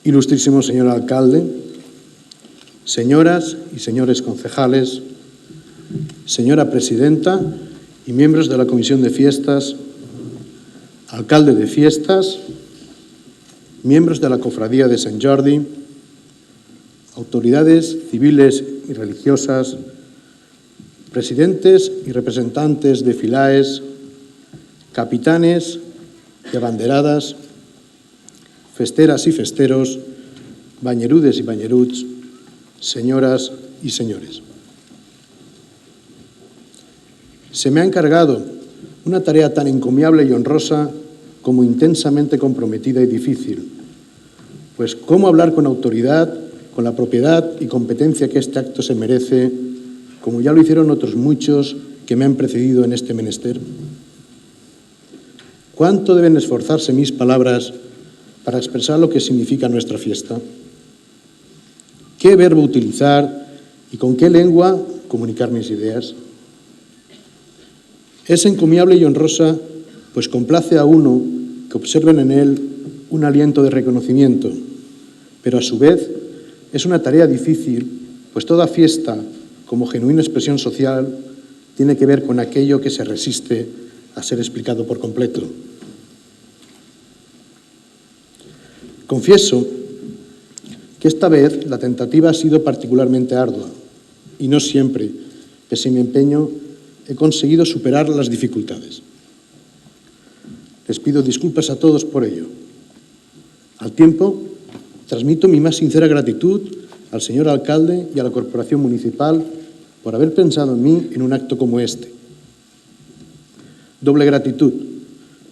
Ilustrísimo señor alcalde, señoras y señores concejales, señora presidenta y miembros de la Comisión de Fiestas, alcalde de Fiestas, miembros de la Cofradía de Sant Jordi, autoridades civiles y religiosas, presidentes y representantes de FILAES, capitanes y abanderadas, festeras y festeros, bañerudes y bañeruts, señoras y señores. Se me ha encargado una tarea tan encomiable y honrosa como intensamente comprometida y difícil, pues cómo hablar con autoridad, con la propiedad y competencia que este acto se merece, como ya lo hicieron otros muchos que me han precedido en este menester. ¿Cuánto deben esforzarse mis palabras para expresar lo que significa nuestra fiesta? ¿Qué verbo utilizar y con qué lengua comunicar mis ideas? Es encomiable y honrosa, pues complace a uno que observen en él un aliento de reconocimiento, pero a su vez es una tarea difícil, pues toda fiesta, como genuina expresión social, tiene que ver con aquello que se resiste a ser explicado por completo. Confieso que esta vez la tentativa ha sido particularmente ardua y no siempre, pese a mi empeño, he conseguido superar las dificultades. Les pido disculpas a todos por ello. Al tiempo, transmito mi más sincera gratitud al señor alcalde y a la corporación municipal por haber pensado en mí en un acto como este. Doble gratitud,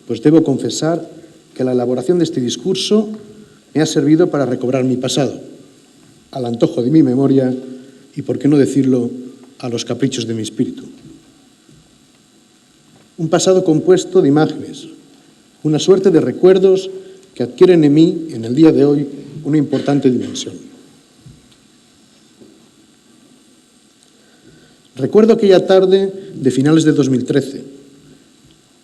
pues debo confesar que la elaboración de este discurso me ha servido para recobrar mi pasado, al antojo de mi memoria y, por qué no decirlo, a los caprichos de mi espíritu. Un pasado compuesto de imágenes, una suerte de recuerdos que adquieren en mí, en el día de hoy, una importante dimensión. Recuerdo aquella tarde de finales de 2013,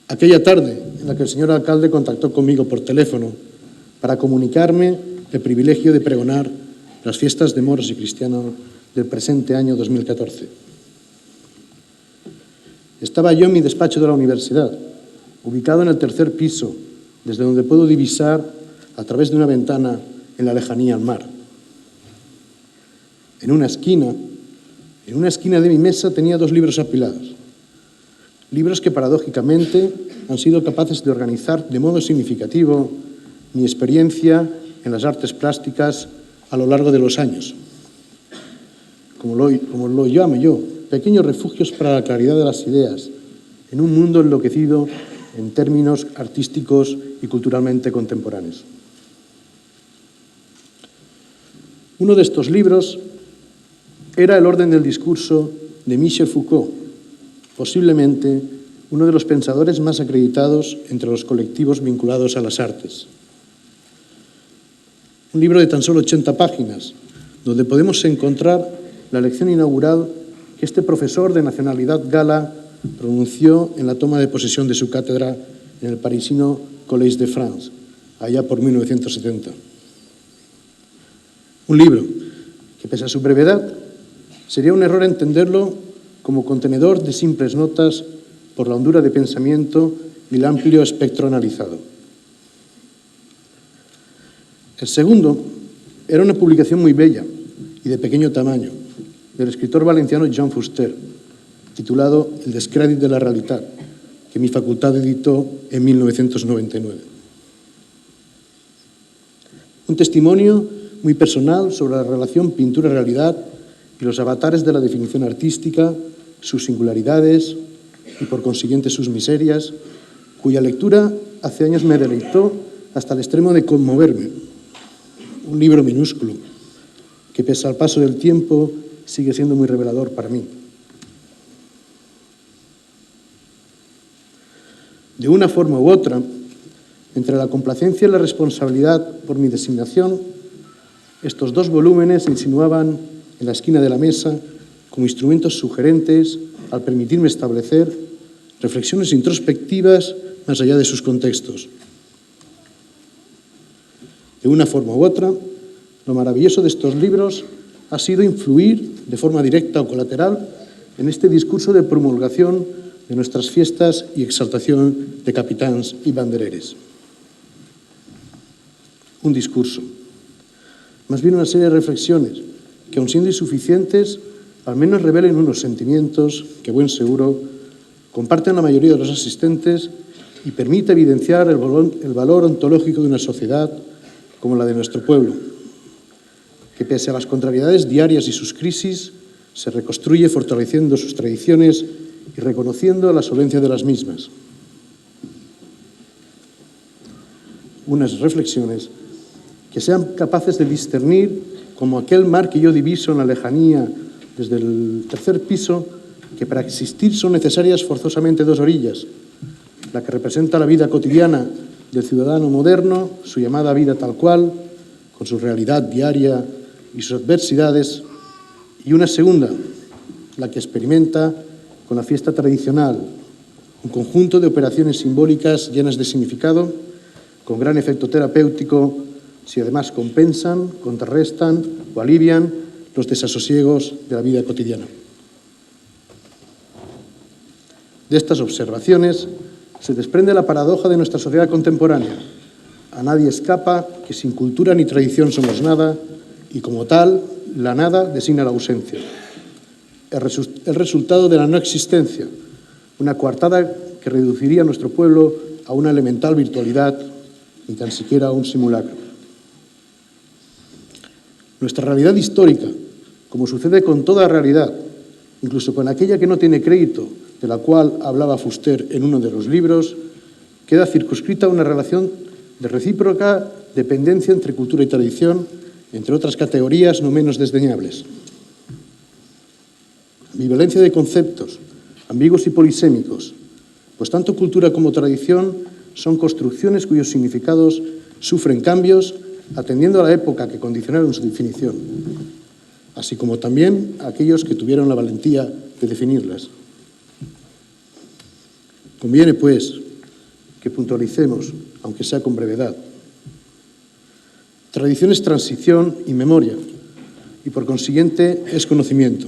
aquella tarde en la que el señor alcalde contactó conmigo por teléfono para comunicarme el privilegio de pregonar las fiestas de moros y cristianos del presente año 2014. Estaba yo en mi despacho de la universidad, ubicado en el tercer piso, desde donde puedo divisar a través de una ventana en la lejanía al mar. En una esquina de mi mesa tenía 2 libros apilados, libros que paradójicamente han sido capaces de organizar de modo significativo mi experiencia en las artes plásticas a lo largo de los años. Como lo llamo yo, pequeños refugios para la claridad de las ideas, en un mundo enloquecido en términos artísticos y culturalmente contemporáneos. Uno de estos libros era El orden del discurso de Michel Foucault, posiblemente uno de los pensadores más acreditados entre los colectivos vinculados a las artes. Un libro de tan solo 80 páginas, donde podemos encontrar la lección inaugural que este profesor de nacionalidad gala pronunció en la toma de posesión de su cátedra en el parisino Collège de France, allá por 1970. Un libro que, pese a su brevedad, sería un error entenderlo como contenedor de simples notas por la hondura de pensamiento y el amplio espectro analizado. El segundo era una publicación muy bella y de pequeño tamaño, del escritor valenciano Jean Fuster, titulado El descrèdit de la realitat, que mi facultad editó en 1999. Un testimonio muy personal sobre la relación pintura-realidad y los avatares de la definición artística, sus singularidades y, por consiguiente, sus miserias, cuya lectura hace años me deleitó hasta el extremo de conmoverme. Un libro minúsculo que, pese al paso del tiempo, sigue siendo muy revelador para mí. De una forma u otra, entre la complacencia y la responsabilidad por mi designación, estos 2 volúmenes insinuaban en la esquina de la mesa como instrumentos sugerentes al permitirme establecer reflexiones introspectivas más allá de sus contextos. De una forma u otra, Lo maravilloso de estos libros ha sido influir de forma directa o colateral en este discurso de promulgación de nuestras fiestas y exaltación de capitáns y bandereres. Un discurso, más bien una serie de reflexiones que, aun siendo insuficientes, al menos revelen unos sentimientos que, buen seguro, comparten la mayoría de los asistentes y permite evidenciar el valor ontológico de una sociedad como la de nuestro pueblo, que pese a las contrariedades diarias y sus crisis, se reconstruye fortaleciendo sus tradiciones y reconociendo la solvencia de las mismas. Unas reflexiones que sean capaces de discernir, como aquel mar que yo diviso en la lejanía desde el tercer piso, que para existir son necesarias forzosamente dos orillas, la que representa la vida cotidiana del ciudadano moderno, su llamada vida tal cual, con su realidad diaria y sus adversidades, y una segunda, la que experimenta con la fiesta tradicional, un conjunto de operaciones simbólicas llenas de significado, con gran efecto terapéutico, si además compensan, contrarrestan o alivian los desasosiegos de la vida cotidiana. De estas observaciones se desprende la paradoja de nuestra sociedad contemporánea. A nadie escapa que sin cultura ni tradición somos nada y, como tal, la nada designa la ausencia. El resultado de la no existencia, una coartada que reduciría a nuestro pueblo a una elemental virtualidad, ni tan siquiera a un simulacro. Nuestra realidad histórica, como sucede con toda realidad, incluso con aquella que no tiene crédito, de la cual hablaba Fuster en uno de los libros, queda circunscrita a una relación de recíproca dependencia entre cultura y tradición, entre otras categorías no menos desdeñables. Ambivalencia de conceptos, ambiguos y polisémicos, pues tanto cultura como tradición son construcciones cuyos significados sufren cambios atendiendo a la época que condicionaron su definición, así como también a aquellos que tuvieron la valentía de definirlas. Conviene, pues, que puntualicemos, aunque sea con brevedad. Tradición es transición y memoria, y por consiguiente es conocimiento.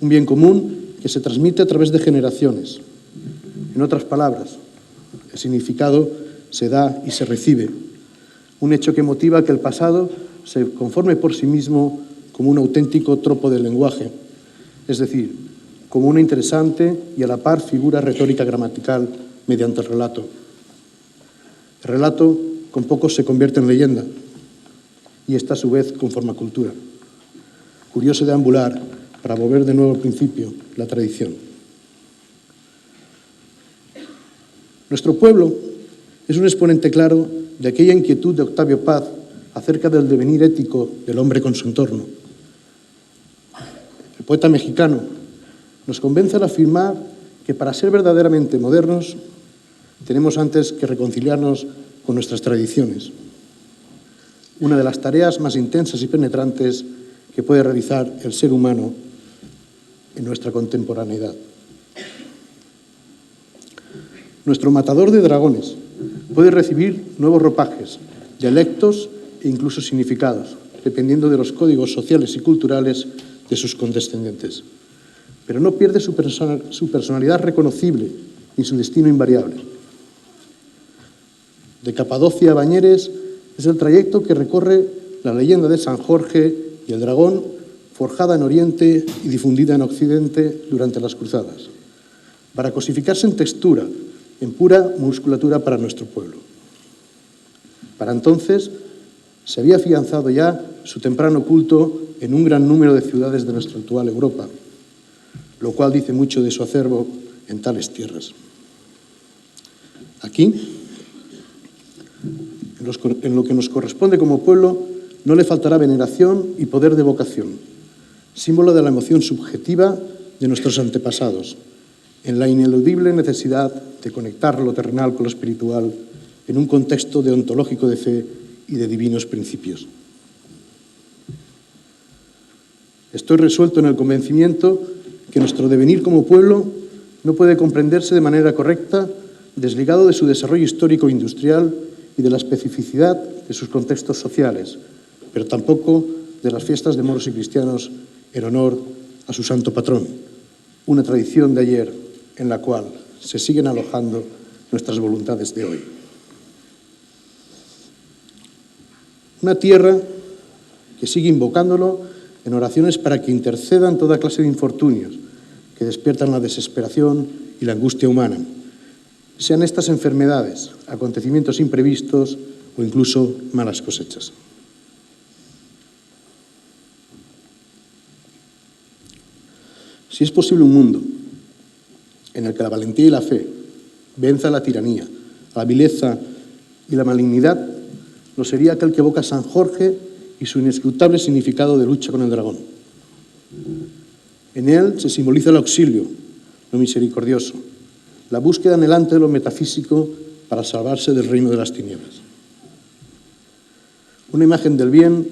Un bien común que se transmite a través de generaciones. En otras palabras, el significado se da y se recibe. Un hecho que motiva que el pasado se conforme por sí mismo como un auténtico tropo del lenguaje, es decir, como una interesante y a la par figura retórica gramatical mediante el relato. El relato con poco se convierte en leyenda y esta a su vez conforma cultura. Curioso deambular para volver de nuevo al principio, la tradición. Nuestro pueblo es un exponente claro de aquella inquietud de Octavio Paz acerca del devenir ético del hombre con su entorno. El poeta mexicano nos convence al afirmar que para ser verdaderamente modernos tenemos antes que reconciliarnos con nuestras tradiciones, una de las tareas más intensas y penetrantes que puede realizar el ser humano en nuestra contemporaneidad. Nuestro matador de dragones puede recibir nuevos ropajes, dialectos e incluso significados, dependiendo de los códigos sociales y culturales de sus condescendientes. Pero no pierde su personalidad reconocible ni su destino invariable. De Capadocia a Bañeres es el trayecto que recorre la leyenda de San Jorge y el dragón, forjada en Oriente y difundida en Occidente durante las cruzadas, para cosificarse en textura, en pura musculatura para nuestro pueblo. Para entonces se había afianzado ya su temprano culto en un gran número de ciudades de nuestra actual Europa, lo cual dice mucho de su acervo en tales tierras. Aquí, en lo que nos corresponde como pueblo, no le faltará veneración y poder de vocación, símbolo de la emoción subjetiva de nuestros antepasados, en la ineludible necesidad de conectar lo terrenal con lo espiritual en un contexto deontológico de fe y de divinos principios. Estoy resuelto en el convencimiento que nuestro devenir como pueblo no puede comprenderse de manera correcta desligado de su desarrollo histórico e industrial y de la especificidad de sus contextos sociales, pero tampoco de las fiestas de moros y cristianos en honor a su santo patrón, una tradición de ayer en la cual se siguen alojando nuestras voluntades de hoy. Una tierra que sigue invocándolo en oraciones para que intercedan toda clase de infortunios que despiertan la desesperación y la angustia humana, sean estas enfermedades, acontecimientos imprevistos o incluso malas cosechas. Si es posible un mundo en el que la valentía y la fe venza la tiranía, la vileza y la malignidad, lo sería aquel que evoca San Jorge y su inescrutable significado de lucha con el dragón. En él se simboliza el auxilio, lo misericordioso, la búsqueda anhelante de lo metafísico para salvarse del reino de las tinieblas. Una imagen del bien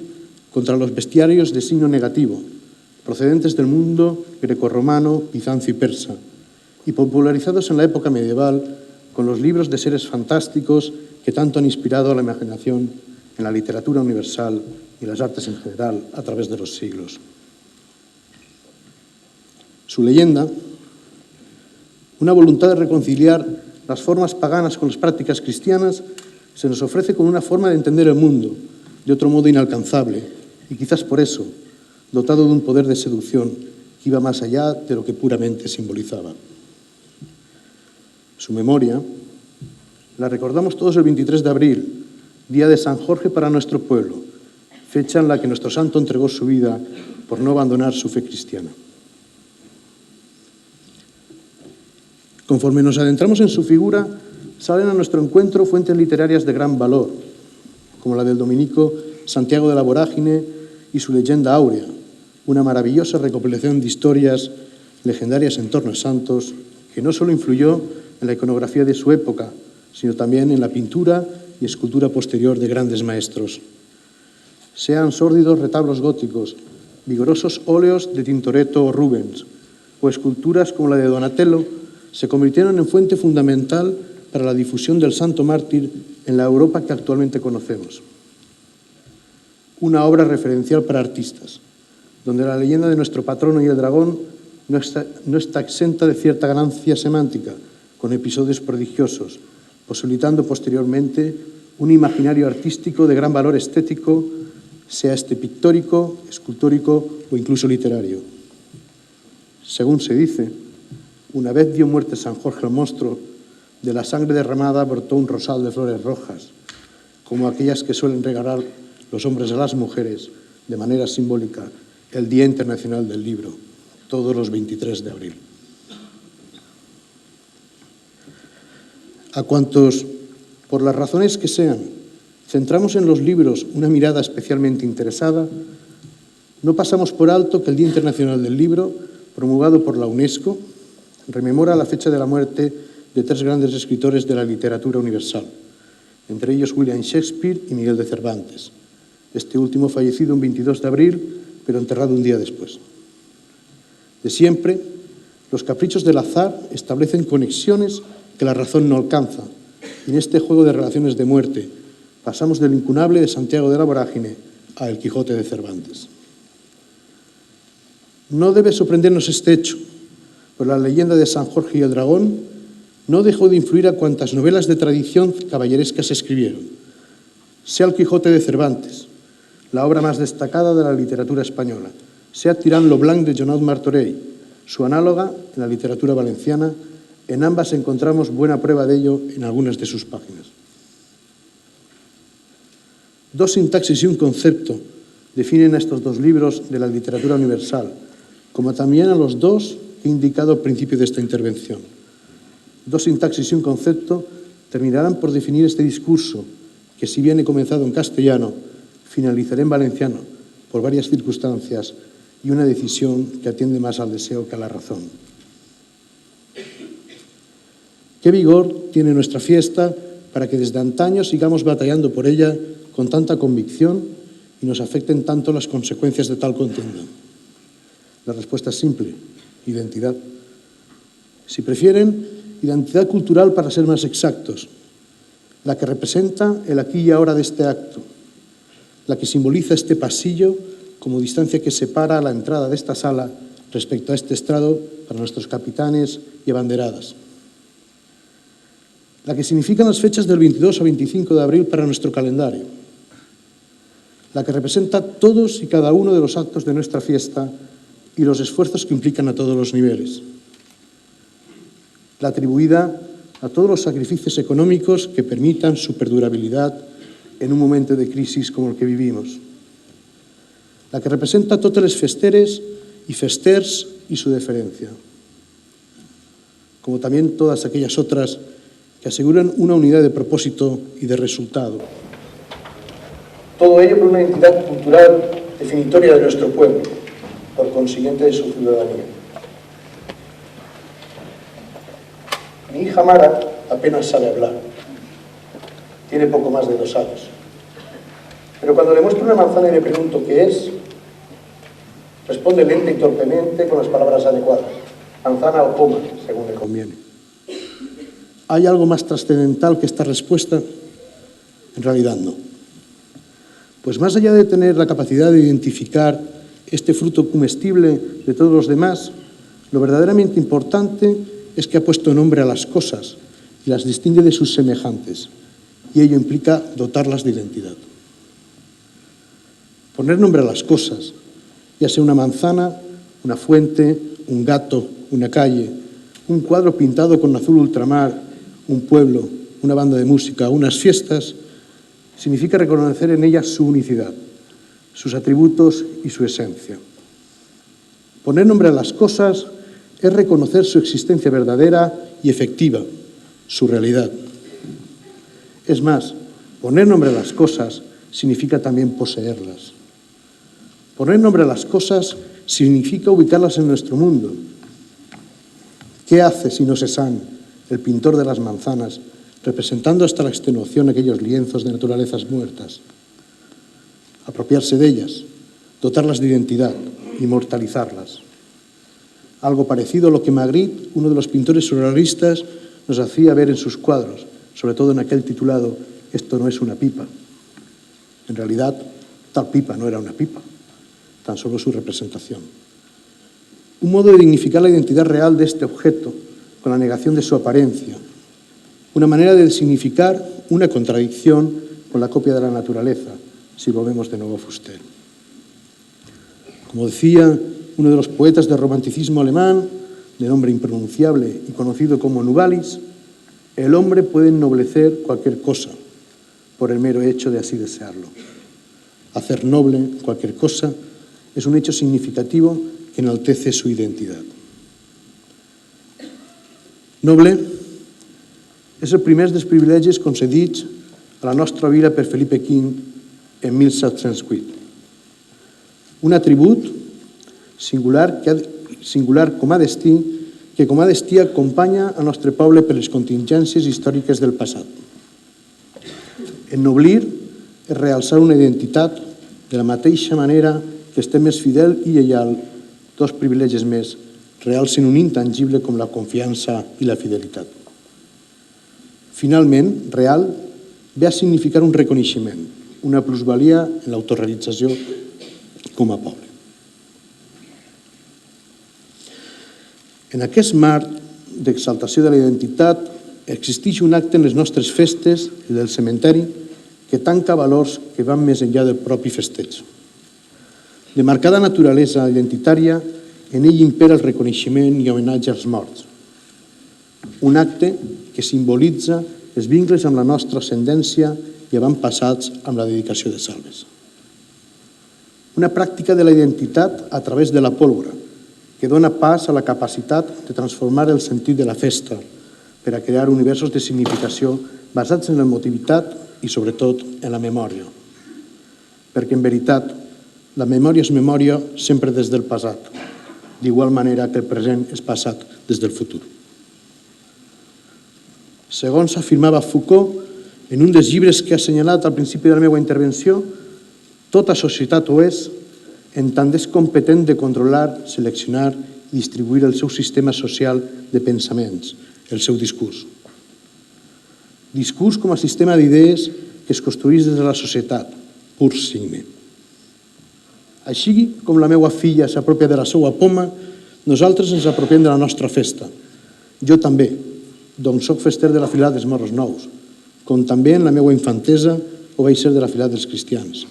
contra los bestiarios de signo negativo, procedentes del mundo grecorromano, bizancio y persa, y popularizados en la época medieval con los libros de seres fantásticos que tanto han inspirado a la imaginación en la literatura universal y las artes en general a través de los siglos. Su leyenda, una voluntad de reconciliar las formas paganas con las prácticas cristianas, se nos ofrece con una forma de entender el mundo de otro modo inalcanzable y quizás por eso dotado de un poder de seducción que iba más allá de lo que puramente simbolizaba. Su memoria la recordamos todos el 23 de abril, día de San Jorge para nuestro pueblo, fecha en la que nuestro santo entregó su vida por no abandonar su fe cristiana. Conforme nos adentramos en su figura, salen a nuestro encuentro fuentes literarias de gran valor, como la del dominico Santiago de la Vorágine y su Leyenda Áurea, una maravillosa recopilación de historias legendarias en torno a santos que no solo influyó en la iconografía de su época, sino también en la pintura y escultura posterior de grandes maestros. Sean sórdidos retablos góticos, vigorosos óleos de Tintoretto o Rubens, o esculturas como la de Donatello, se convirtieron en fuente fundamental para la difusión del santo mártir en la Europa que actualmente conocemos. Una obra referencial para artistas, donde la leyenda de nuestro patrono y el dragón no está exenta de cierta ganancia semántica, con episodios prodigiosos, posibilitando posteriormente un imaginario artístico de gran valor estético, sea este pictórico, escultórico o incluso literario. Según se dice, una vez dio muerte San Jorge al monstruo, de la sangre derramada brotó un rosal de flores rojas, como aquellas que suelen regalar los hombres a las mujeres de manera simbólica el Día Internacional del Libro, todos los 23 de abril. A cuantos, por las razones que sean, centramos en los libros una mirada especialmente interesada, no pasamos por alto que el Día Internacional del Libro, promulgado por la UNESCO, rememora la fecha de la muerte de tres grandes escritores de la literatura universal, entre ellos William Shakespeare y Miguel de Cervantes, este último fallecido un 22 de abril, pero enterrado un día después. De siempre, los caprichos del azar establecen conexiones que la razón no alcanza, y en este juego de relaciones de muerte pasamos del incunable de Santiago de la Vorágine a El Quijote de Cervantes. No debe sorprendernos este hecho, pues la leyenda de San Jorge y el dragón no dejó de influir a cuantas novelas de tradición caballeresca se escribieron, sea El Quijote de Cervantes, la obra más destacada de la literatura española, sea Tirant lo Blanc de Joan Martorell, su análoga en la literatura valenciana. En ambas encontramos buena prueba de ello en algunas de sus páginas. Dos sintaxis y un concepto definen a estos dos libros de la literatura universal, como también a los dos que he indicado al principio de esta intervención. Dos sintaxis y un concepto terminarán por definir este discurso, que si bien he comenzado en castellano, finalizaré en valenciano por varias circunstancias y una decisión que atiende más al deseo que a la razón. ¿Qué vigor tiene nuestra fiesta para que desde antaño sigamos batallando por ella con tanta convicción y nos afecten tanto las consecuencias de tal contienda? La respuesta es simple: identidad. Si prefieren, identidad cultural para ser más exactos, la que representa el aquí y ahora de este acto, la que simboliza este pasillo como distancia que separa la entrada de esta sala respecto a este estrado para nuestros capitanes y abanderadas. La que significan las fechas del 22 a 25 de abril para nuestro calendario. La que representa todos y cada uno de los actos de nuestra fiesta y los esfuerzos que implican a todos los niveles. La atribuida a todos los sacrificios económicos que permitan su perdurabilidad en un momento de crisis como el que vivimos. La que representa totes les festeres y festers y su deferencia, como también todas aquellas otras que aseguran una unidad de propósito y de resultado. Todo ello por una identidad cultural definitoria de nuestro pueblo, por consiguiente de su ciudadanía. Mi hija Mara apenas sabe hablar. Tiene poco más de 2 años. Pero cuando le muestro una manzana y le pregunto qué es, responde lenta y torpemente con las palabras adecuadas. Manzana o poma, según le conviene. ¿Hay algo más trascendental que esta respuesta? En realidad no. Pues más allá de tener la capacidad de identificar este fruto comestible de todos los demás, lo verdaderamente importante es que ha puesto nombre a las cosas y las distingue de sus semejantes, y ello implica dotarlas de identidad. Poner nombre a las cosas, ya sea una manzana, una fuente, un gato, una calle, un cuadro pintado con azul ultramar, un pueblo, una banda de música, unas fiestas, significa reconocer en ellas su unicidad, sus atributos y su esencia. Poner nombre a las cosas es reconocer su existencia verdadera y efectiva, su realidad. Es más, poner nombre a las cosas significa también poseerlas. Poner nombre a las cosas significa ubicarlas en nuestro mundo. ¿Qué hace sino Cézanne, el pintor de las manzanas, representando hasta la extenuación aquellos lienzos de naturalezas muertas? Apropiarse de ellas, dotarlas de identidad, inmortalizarlas. Algo parecido a lo que Magritte, uno de los pintores surrealistas, nos hacía ver en sus cuadros, sobre todo en aquel titulado «Esto no es una pipa». En realidad, tal pipa no era una pipa, tan solo su representación. Un modo de dignificar la identidad real de este objeto con la negación de su apariencia. Una manera de significar una contradicción con la copia de la naturaleza, si volvemos de nuevo a Fuster. Como decía uno de los poetas del romanticismo alemán, de nombre impronunciable y conocido como Novalis, el hombre puede ennoblecer cualquier cosa por el mero hecho de así desearlo. Hacer noble cualquier cosa és un hecho significativo que enaltece su identidad. Noble és el primer dels privilegis concedits a la nostra vila per Felipe V en 1708. Un atribut singular com a destí que com a destí acompanya el nostre poble per les contingències històriques del passat. Ennoblir és realçar una identitat de la mateixa manera que estem més fidel i lleial, 2 privilegis més, realcen un intangible com la confiança i la fidelitat. Finalment, real ve a significar un reconeixement, una plusvalia en l'autorealització com a poble. En aquest marc d'exaltació de la identitat existeix un acte en les nostres festes, el del cementeri, que tanca valors que van més enllà del propi festeig. De marcada naturalesa identitària, en ell impera el reconeixement i homenatge als morts. Un acte que simbolitza els vincles amb la nostra ascendència i avantpassats amb la dedicació de salves. Una pràctica de la identitat a través de la pólvora, que dona pas a la capacitat de transformar el sentit de la festa per a crear universos de significació basats en l'emotivitat i, sobretot, en la memòria. Perquè, en veritat, la memòria és memòria sempre des del passat, d'igual manera que el present és passat des del futur. Segons afirmava Foucault, en un dels llibres que ha assenyalat al principi de la meva intervenció, tota societat ho és en tant és competent de controlar, seleccionar i distribuir el seu sistema social de pensaments, el seu discurs. Discurs com a sistema d'idees que es construeix des de la societat, pur signe. Així com la meva filla s'apropia de la seva poma, nosaltres ens apropiem de la nostra festa. Jo també, doncs soc fester de la filada dels morros nous, com també en la meva infantesa ho vaig ser de la filada dels cristians.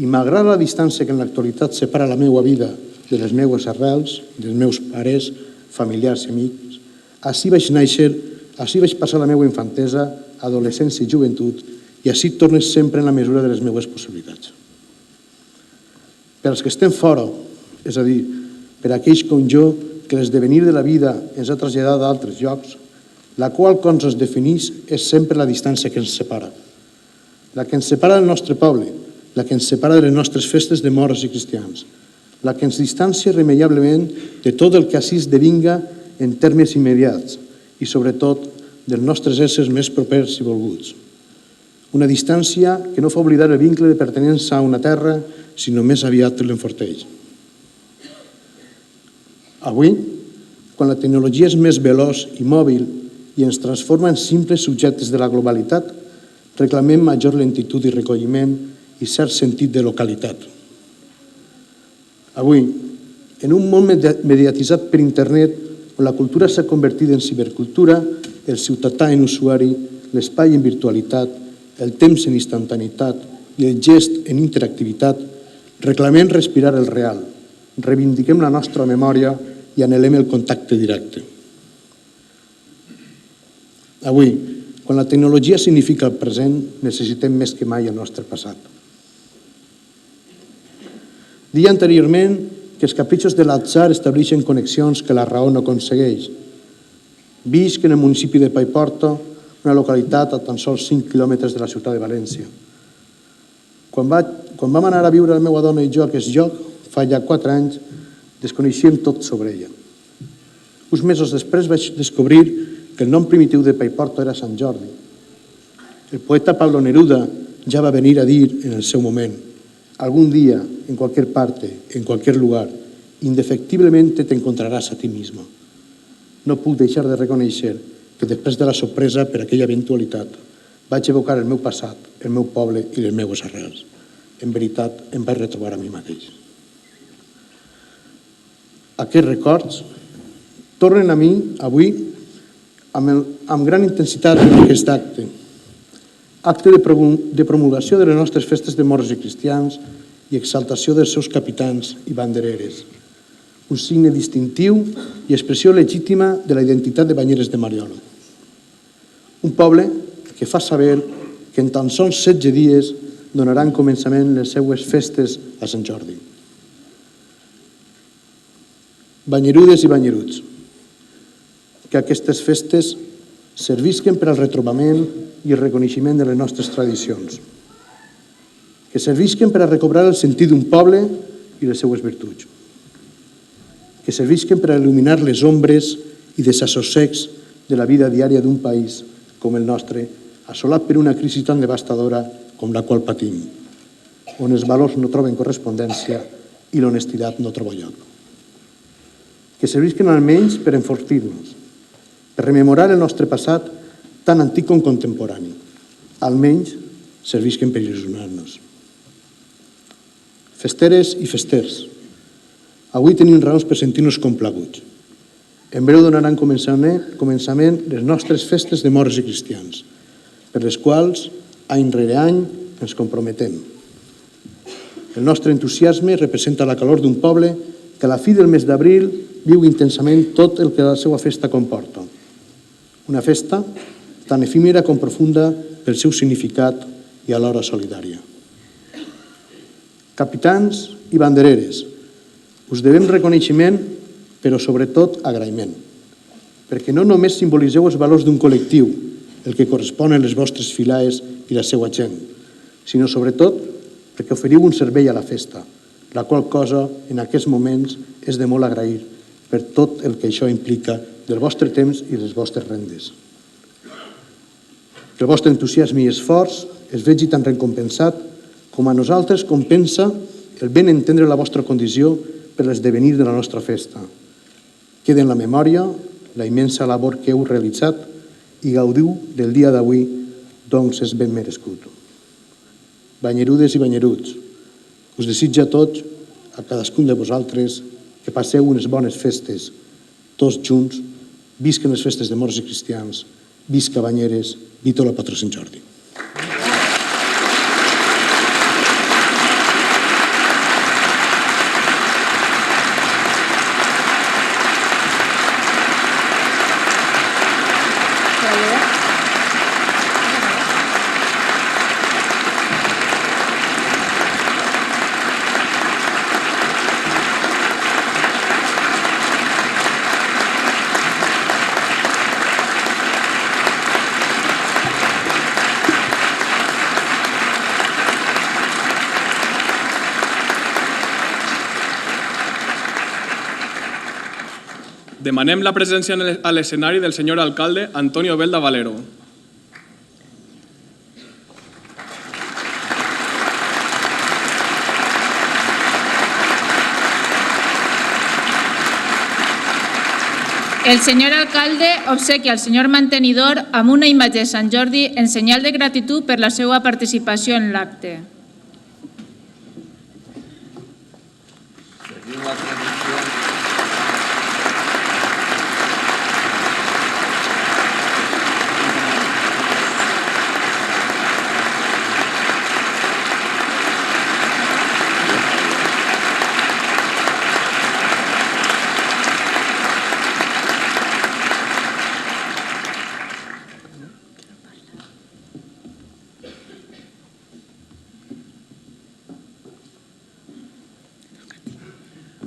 I malgrat la distància que en l'actualitat separa la meva vida de les meues arrels, dels meus pares, familiars i amics, així vaig néixer, així vaig passar la meva infantesa, adolescència i joventut, i així tornes sempre en la mesura de les meves possibilitats. Per als que estem fora, és a dir, per a aquells com jo, que l'esdevenir de la vida ens ha traslladat a altres llocs, la qual cosa ens defineix és sempre la distància que ens separa. La que ens separa del nostre poble, la que ens separa de les nostres festes de morts i cristians, la que ens distancia irremeiablement de tot el que així esdevinga en termes immediats i, sobretot, dels nostres éssers més propers i volguts. Una distància que no fa oblidar el vincle de pertinença a una terra, sinó més aviat l'enforteix. Avui, quan la tecnologia és més veloç i mòbil i ens transforma en simples subjectes de la globalitat, reclamem major lentitud i recolliment i cert sentit de localitat. Avui, en un món mediatitzat per internet, on la cultura s'ha convertit en cibercultura, el ciutadà en usuari, l'espai en virtualitat, el temps en instantaneïtat i el gest en interactivitat, reclamem respirar el real, reivindiquem la nostra memòria i anhelem el contacte directe. Avui, quan la tecnologia significa el present, necessitem més que mai el nostre passat. Deia anteriorment que els capritxos de l'atzar estableixen connexions que la raó no aconsegueix. Visc en el municipi de Paiporta, una localitat a tan sols 5 quilòmetres de la ciutat de València. Quan vam anar a viure la meva dona i jo a aquest lloc, fa ja 4 anys, desconeixíem tot sobre ella. Uns mesos després vaig descobrir que el nom primitiu de Paiporta era Sant Jordi. El poeta Pablo Neruda ja va venir a dir en el seu moment: algún día, en cualquier parte, en cualquier lugar, indefectiblemente te encontrarás a ti mismo. No puc deixar de reconèixer que després de la sorpresa per aquella eventualitat vaig evocar el meu passat, el meu poble i les meues arrels. En veritat, em vaig retrobar a mi mateix. Aquests records tornen a mi avui amb gran intensitat en aquest acte. Acte de promulgació de les nostres festes de morts i cristians i exaltació dels seus capitans i bandereres. Un signe distintiu i expressió legítima de la identitat de Banyeres de Mariola. Un poble que fa saber que en tan sols 16 dies donaran començament les seues festes a Sant Jordi. Banyerudes i banyeruts, que aquestes festes servisquen per al retrobament i el reconeixement de les nostres tradicions, que servisquen per a recobrar el sentit d'un poble i les seues virtuts, que servisquen per a il·luminar les ombres i desassossecs de la vida diària d'un país com el nostre, assolat per una crisi tan devastadora com la qual patim, on els valors no troben correspondència i l'honestitat no troba lloc. Que servisquen almenys per enfortir-nos, per rememorar el nostre passat tan antic com contemporani. Almenys servisquen per il·lusionar-nos. Festeres i festers, avui tenim raons per sentir-nos complaguts. En breu donaran començament les nostres festes de morts i cristians, per les quals, any rere any, ens comprometem. El nostre entusiasme representa la calor d'un poble que a la fi del mes d'abril viu intensament tot el que la seva festa comporta. Una festa tan efímera com profunda pel seu significat i alhora solidària. Capitans i bandereres, us devem reconeixement, però sobretot agraïment, perquè no només simboliseu els valors d'un col·lectiu, el que correspon a les vostres filaes i la seva gent, sinó sobretot perquè oferiu un servei a la festa, la qual cosa en aquests moments és de molt agrair per tot el que això implica del vostre temps i les vostres rendes. Que el vostre entusiasme i esforç es vegi tan recompensat com a nosaltres compensa el ben entendre la vostra condició per l'esdevenir de la nostra festa. Queda en la memòria la immensa labor que heu realitzat i gaudiu del dia d'avui, doncs és ben merescut. banyerudes i banyeruts, us desitjo a tots, a cadascun de vosaltres, que passeu unes bones festes, tots junts. Visquen les festes de morts i cristians, visca Banyeres, vito la patró Sant Jordi. Demanem la presència a l'escenari del senyor alcalde Antonio Belda Valero. El senyor alcalde obsequia al senyor mantenidor amb una imatge de Sant Jordi en senyal de gratitud per la seva participació en l'acte.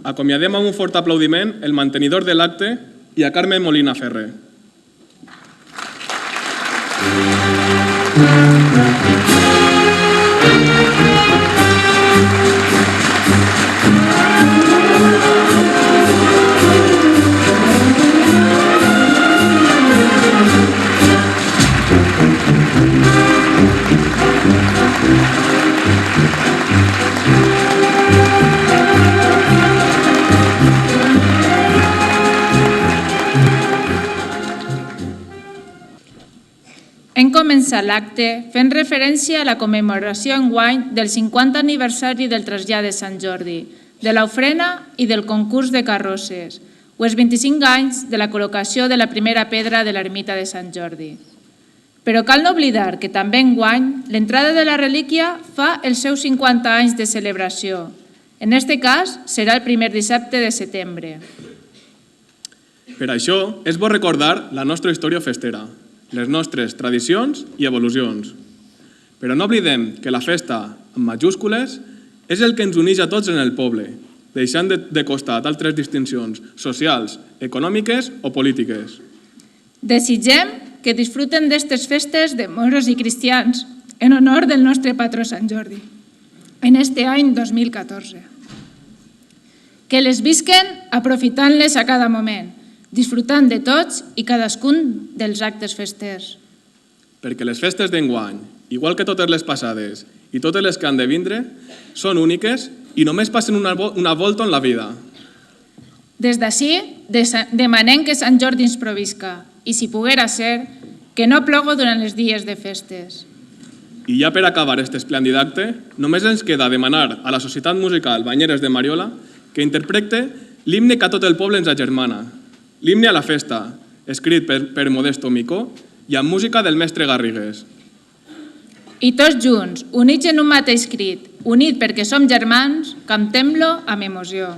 Acomiadem amb un fort aplaudiment el mantenidor de l'acte i a Carme Molina Ferrer. Hem començat l'acte fent referència a la commemoració enguany del 50 aniversari del trasllat de Sant Jordi, de l'ofrena i del concurs de carrosses, o els 25 anys de la col·locació de la primera pedra de l'ermita de Sant Jordi. Però cal no oblidar que també enguany l'entrada de la relíquia fa els seus 50 anys de celebració. En aquest cas serà el primer dissabte de setembre. Per això és bo recordar la nostra història festera, les nostres tradicions i evolucions. Però no oblidem que la festa, en majúscules, és el que ens uneix a tots en el poble, deixant de costat altres distincions socials, econòmiques o polítiques. Desitgem que disfruten d'aquestes festes de moros i cristians en honor del nostre patró Sant Jordi, en este any 2014. Que les visquen aprofitant-les a cada moment, disfrutant de tots i cadascun dels actes festers. Perquè les festes d'enguany, igual que totes les passades i totes les que han de vindre, són úniques i només passen una volta en la vida. Des d'ací demanem que Sant Jordi ens provisca i, si poguera ser, que no plogo durant els dies de festes. I ja per acabar aquest esplèndid acte, només ens queda demanar a la Societat Musical Banyeres de Mariola que interprete l'himne que a tot el poble ens agermana, l'himne a la festa, escrit per Modesto Micó i amb música del mestre Garrigues. I tots junts, units en un mateix crit, units perquè som germans, cantem-lo amb emoció.